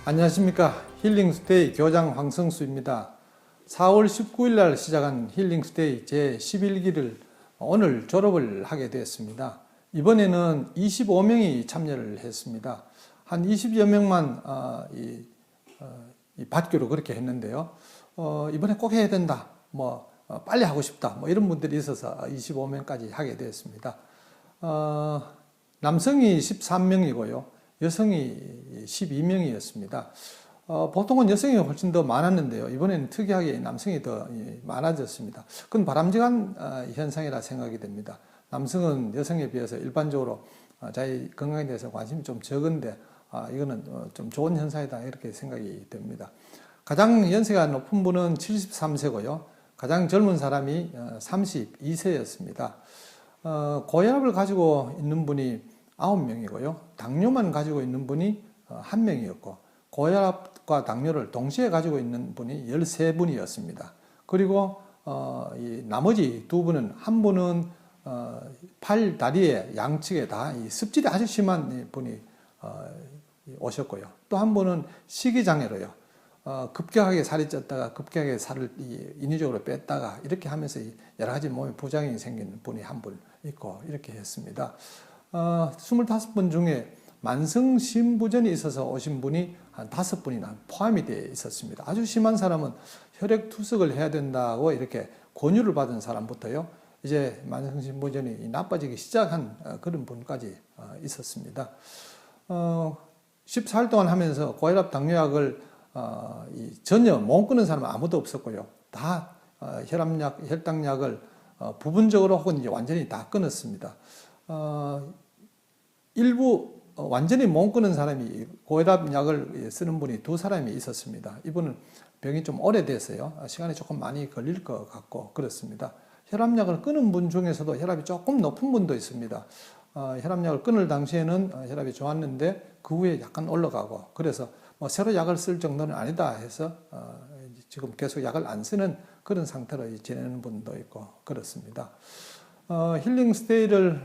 안녕하십니까. 힐링스테이 교장 황성수입니다. 4월 19일 날 시작한 힐링스테이 제11기를 오늘 졸업을 하게 되었습니다. 이번에는 25명이 참여를 했습니다. 한 20여 명만 이 받기로 그렇게 했는데요. 이번에 꼭 해야 된다. 빨리 하고 싶다. 이런 분들이 있어서 25명까지 하게 되었습니다. 남성이 13명이고요. 여성이 12명이었습니다. 보통은 여성이 훨씬 더 많았는데요. 이번에는 특이하게 남성이 더 많아졌습니다. 그건 바람직한 현상이라 생각이 됩니다. 남성은 여성에 비해서 일반적으로 자기 건강에 대해서 관심이 좀 적은데 이거는 좀 좋은 현상이다 이렇게 생각이 됩니다. 가장 연세가 높은 분은 73세고요. 가장 젊은 사람이 32세였습니다. 고혈압을 가지고 있는 분이 9명이고요. 당뇨만 가지고 있는 분이 1명이었고 고혈압과 당뇨를 동시에 가지고 있는 분이 13분이었습니다. 그리고 이 나머지 두 분은 한 분은 팔, 다리에 양측에 다 이 습질이 아주 심한 분이 오셨고요. 또 한 분은 식이장애로요. 급격하게 살이 쪘다가 급격하게 살을 인위적으로 뺐다가 이렇게 하면서 여러 가지 몸에 부작용이 생기는 분이 한 분 있고 이렇게 했습니다. 25분 중에 만성심부전이 있어서 오신 분이 한 5분이나 포함이 되어 있었습니다. 아주 심한 사람은 혈액투석을 해야 된다고 이렇게 권유를 받은 사람부터요. 이제 만성심부전이 나빠지기 시작한 그런 분까지 있었습니다. 14일 동안 하면서 고혈압 당뇨약을 전혀 못 끊은 사람은 아무도 없었고요. 다 혈압약, 혈당약을 부분적으로 혹은 이제 완전히 다 끊었습니다. 일부 완전히 못 끊은 사람이 고혈압 약을 쓰는 분이 2사람이 있었습니다. 이분은 병이 좀 오래돼서요. 시간이 조금 많이 걸릴 것 같고 그렇습니다. 혈압약을 끊은 분 중에서도 혈압이 조금 높은 분도 있습니다. 혈압약을 끊을 당시에는 혈압이 좋았는데 그 후에 약간 올라가고 그래서 새로 약을 쓸 정도는 아니다 해서 지금 계속 약을 안 쓰는 그런 상태로 지내는 분도 있고 그렇습니다. 힐링 스테이를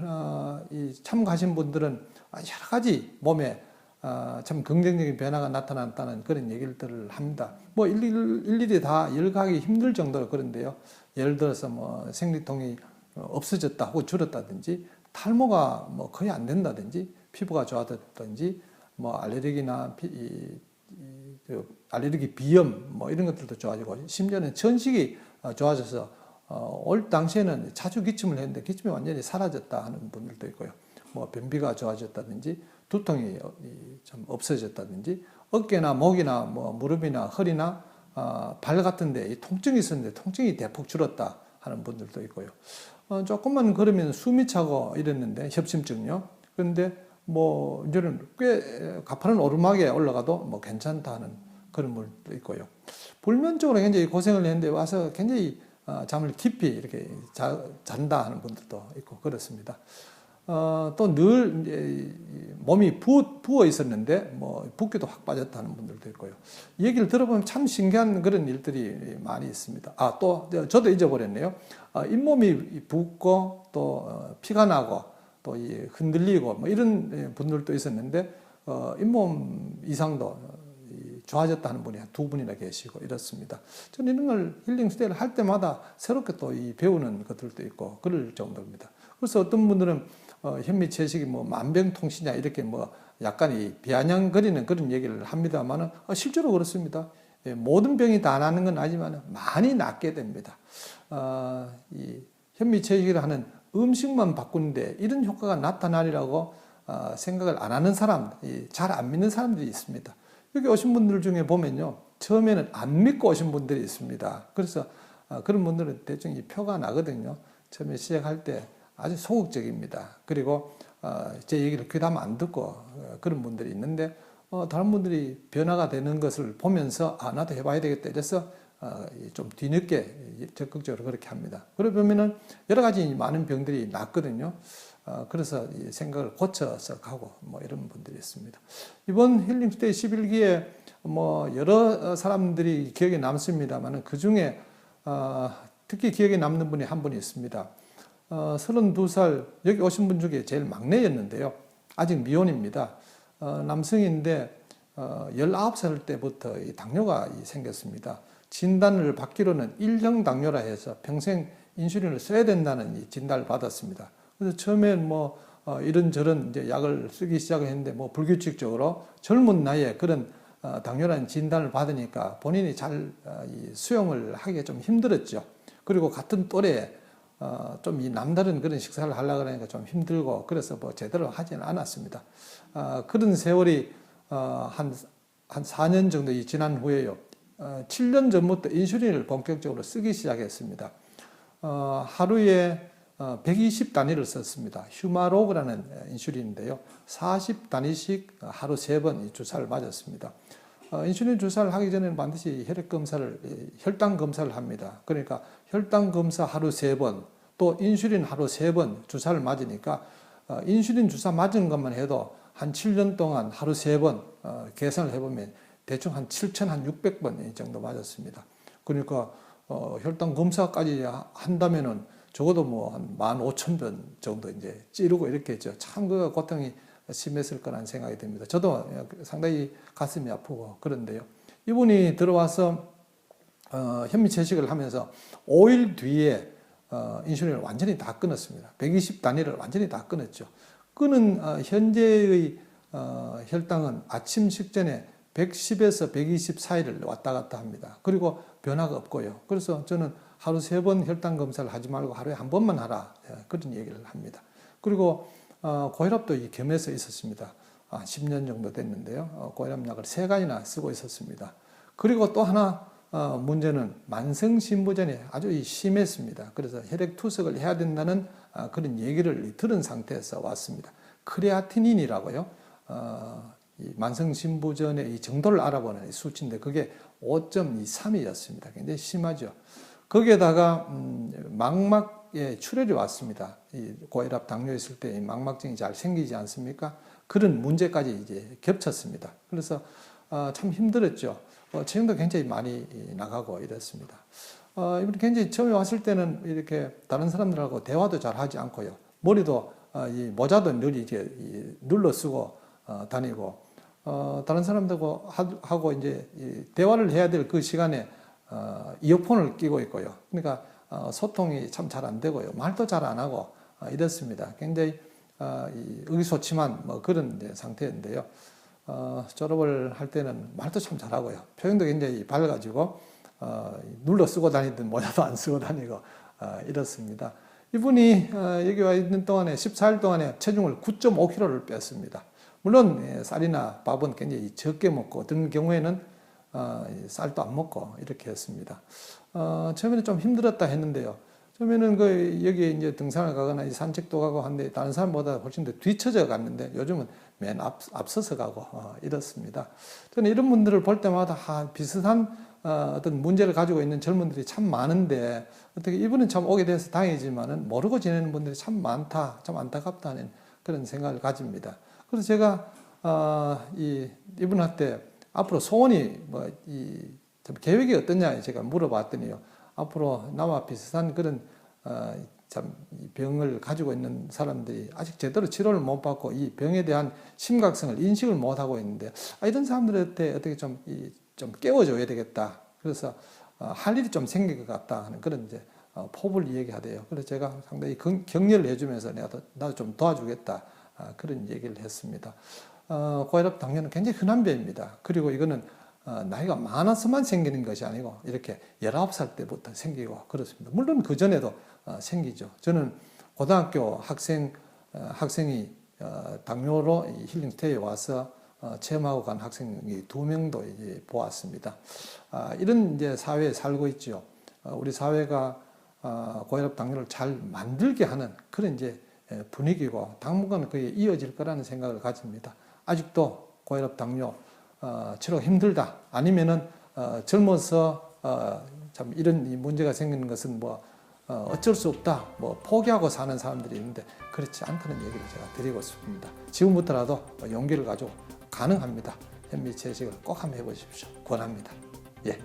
참가하신 분들은 여러 가지 몸에 참 긍정적인 변화가 나타났다는 그런 얘기들을 합니다. 일일이 다 열거하기 힘들 정도로 그런데요. 예를 들어서 생리통이 없어졌다 혹은 줄었다든지 탈모가 거의 안 된다든지 피부가 좋아졌다든지 알레르기나 알레르기 비염 이런 것들도 좋아지고 심지어는 천식이 좋아져서 올 당시에는 자주 기침을 했는데 기침이 완전히 사라졌다 하는 분들도 있고요. 변비가 좋아졌다든지 두통이 좀 없어졌다든지 어깨나 목이나 무릎이나 허리나 발 같은 데 통증이 있었는데 통증이 대폭 줄었다 하는 분들도 있고요. 조금만 걸으면 숨이 차고 이랬는데 협심증요. 그런데 이제는 꽤 가파른 오르막에 올라가도 괜찮다 하는 그런 분도 있고요. 불면증으로 굉장히 고생을 했는데 와서 굉장히 잠을 깊이 이렇게 잔다 하는 분들도 있고 그렇습니다. 또 늘 몸이 부어 있었는데 붓기도 확 빠졌다는 분들도 있고요. 이 얘기를 들어보면 참 신기한 그런 일들이 많이 있습니다. 또 저도 잊어버렸네요. 잇몸이 붓고 또 피가 나고 또 흔들리고 이런 분들도 있었는데 잇몸 이상도 좋아졌다는 분이 2분이나 계시고 이렇습니다. 저는 이런 걸 힐링 스테이를 할 때마다 새롭게 또 배우는 것들도 있고 그럴 정도입니다. 그래서 어떤 분들은 현미채식이 만병통치냐 이렇게 약간 비아냥거리는 그런 얘기를 합니다만은 실제로 그렇습니다. 모든 병이 다 나는 건 아니지만 많이 낫게 됩니다. 이 현미채식을 하는 음식만 바꾸는데 이런 효과가 나타나리라고 생각을 안 하는 사람, 잘 안 믿는 사람들이 있습니다. 여기 오신 분들 중에 보면요. 처음에는 안 믿고 오신 분들이 있습니다. 그래서 그런 분들은 대충 이 표가 나거든요. 처음에 시작할 때 아주 소극적입니다. 그리고 제 얘기를 귀담아 안 듣고 그런 분들이 있는데 다른 분들이 변화가 되는 것을 보면서 나도 해봐야 되겠다 이래서 좀 뒤늦게 적극적으로 그렇게 합니다. 그러면은 여러 가지 많은 병들이 낫거든요. 그래서 생각을 고쳐서 가고 이런 분들이 있습니다. 이번 힐링스테이 11기에 여러 사람들이 기억에 남습니다만 그 중에 특히 기억에 남는 분이 한 분이 있습니다. 32살 여기 오신 분 중에 제일 막내였는데요. 아직 미혼입니다. 남성인데 19살 때부터 이 당뇨가 생겼습니다. 진단을 받기로는 1형 당뇨라 해서 평생 인슐린을 써야 된다는 이 진단을 받았습니다. 그래서 처음엔 뭐 이런저런 이제 약을 쓰기 시작했는데 뭐 불규칙적으로 젊은 나이에 그런 당뇨라는 진단을 받으니까 본인이 잘 수용을 하기가 좀 힘들었죠. 그리고 같은 또래에 좀 이 남다른 그런 식사를 하려고 하니까 좀 힘들고 그래서 뭐 제대로 하지는 않았습니다. 그런 세월이 한 4년 정도 지난 후에요. 7년 전부터 인슐린을 본격적으로 쓰기 시작했습니다. 하루에 120단위를 썼습니다. 휴마로그라는 인슐린인데요. 40단위씩 하루 3번 주사를 맞았습니다. 인슐린 주사를 하기 전에는 반드시 혈당 검사를 합니다. 그러니까 혈당 검사 하루 3번, 또 인슐린 하루 3번 주사를 맞으니까 인슐린 주사 맞은 것만 해도 한 7년 동안 하루 3번 계산을 해보면 대충 한 7,600번 정도 맞았습니다. 그러니까 혈당 검사까지 한다면은 적어도 뭐 한 15,000번 정도 이제 찌르고 이렇게 했죠. 참 그 고통이 심했을 거라는 생각이 듭니다. 저도 상당히 가슴이 아프고 그런데요. 이분이 들어와서 현미채식을 하면서 5일 뒤에 인슐린을 완전히 다 끊었습니다. 120단위를 완전히 다 끊었죠. 끊은 현재의 혈당은 아침 식전에 110에서 120 사이를 왔다 갔다 합니다. 그리고 변화가 없고요. 그래서 저는 하루 3번 혈당 검사를 하지 말고 하루에 한 번만 하라, 그런 얘기를 합니다. 그리고 고혈압도 겸해서 있었습니다. 10년 정도 됐는데요. 고혈압약을 3가지나 쓰고 있었습니다. 그리고 또 하나 문제는 만성신부전이 아주 심했습니다. 그래서 혈액투석을 해야 된다는 그런 얘기를 들은 상태에서 왔습니다. 크레아티닌이라고요. 이 만성신부전의 이 정도를 알아보는 수치인데 그게 5.23이었습니다. 굉장히 심하죠. 거기에다가 망막에 출혈이 왔습니다. 이 고혈압 당뇨 있을 때 망막증이 잘 생기지 않습니까? 그런 문제까지 이제 겹쳤습니다. 그래서 참 힘들었죠. 체중도 굉장히 많이 나가고 이랬습니다. 이분이 굉장히 처음에 왔을 때는 이렇게 다른 사람들하고 대화도 잘 하지 않고요. 머리도 이 모자도 늘 이제 눌러 쓰고 다니고 다른 사람들하고 이제 대화를 해야 될 그 시간에 이어폰을 끼고 있고요. 그러니까 소통이 참 잘 안 되고요. 말도 잘 안 하고 이랬습니다. 굉장히 의기소침한 뭐 그런 상태인데요. 졸업을 할 때는 말도 참 잘하고요. 표현도 굉장히 밝아지고 눌러 쓰고 다니던 모자도 안 쓰고 다니고 이렇습니다. 이분이 여기 와 있는 동안에 14일 동안에 체중을 9.5kg를 뺐습니다. 물론 쌀이나 밥은 굉장히 적게 먹고 어떤 경우에는 쌀도 안 먹고 이렇게 했습니다. 처음에는 좀 힘들었다 했는데요. 처음에는 여기 이제 등산을 가거나 산책도 가고 하는데 다른 사람보다 훨씬 더 뒤처져 갔는데 요즘은 맨 앞서서 가고 이렇습니다. 저는 이런 분들을 볼 때마다 비슷한 어떤 문제를 가지고 있는 젊은들이 참 많은데 어떻게 이분은 참 오게 돼서 다행이지만은 모르고 지내는 분들이 참 많다, 참 안타깝다 하는 그런 생각을 가집니다. 그래서 제가 이분한테 앞으로 소원이 계획이 어떠냐 제가 물어봤더니요. 앞으로 나와 비슷한 그런 참 병을 가지고 있는 사람들이 아직 제대로 치료를 못 받고 이 병에 대한 심각성을 인식을 못 하고 있는데 이런 사람들한테 어떻게 좀 깨워줘야 되겠다. 그래서 할 일이 좀 생길 것 같다 하는 그런 이제 포부를 얘기하대요. 그래서 제가 상당히 격려를 해주면서 나도 좀 도와주겠다 그런 얘기를 했습니다. 고혈압 당뇨는 굉장히 흔한 병입니다. 그리고 이거는 나이가 많아서만 생기는 것이 아니고 이렇게 19살 때부터 생기고 그렇습니다. 물론 그 전에도 생기죠. 저는 고등학교 학생이 당뇨로 힐링스테이에 와서 체험하고 간 학생이 2명도 이제 보았습니다. 이런 이제 사회에 살고 있죠. 우리 사회가 고혈압 당뇨를 잘 만들게 하는 그런 이제 분위기고 당분간 그게 이어질 거라는 생각을 가집니다. 아직도 고혈압 당뇨 치료가 힘들다. 아니면은 젊어서 참 이런 문제가 생기는 것은 뭐 어쩔 수 없다. 뭐 포기하고 사는 사람들이 있는데 그렇지 않다는 얘기를 제가 드리고 싶습니다. 지금부터라도 용기를 가지고 가능합니다. 현미채식을 꼭 한번 해보십시오. 권합니다. 예.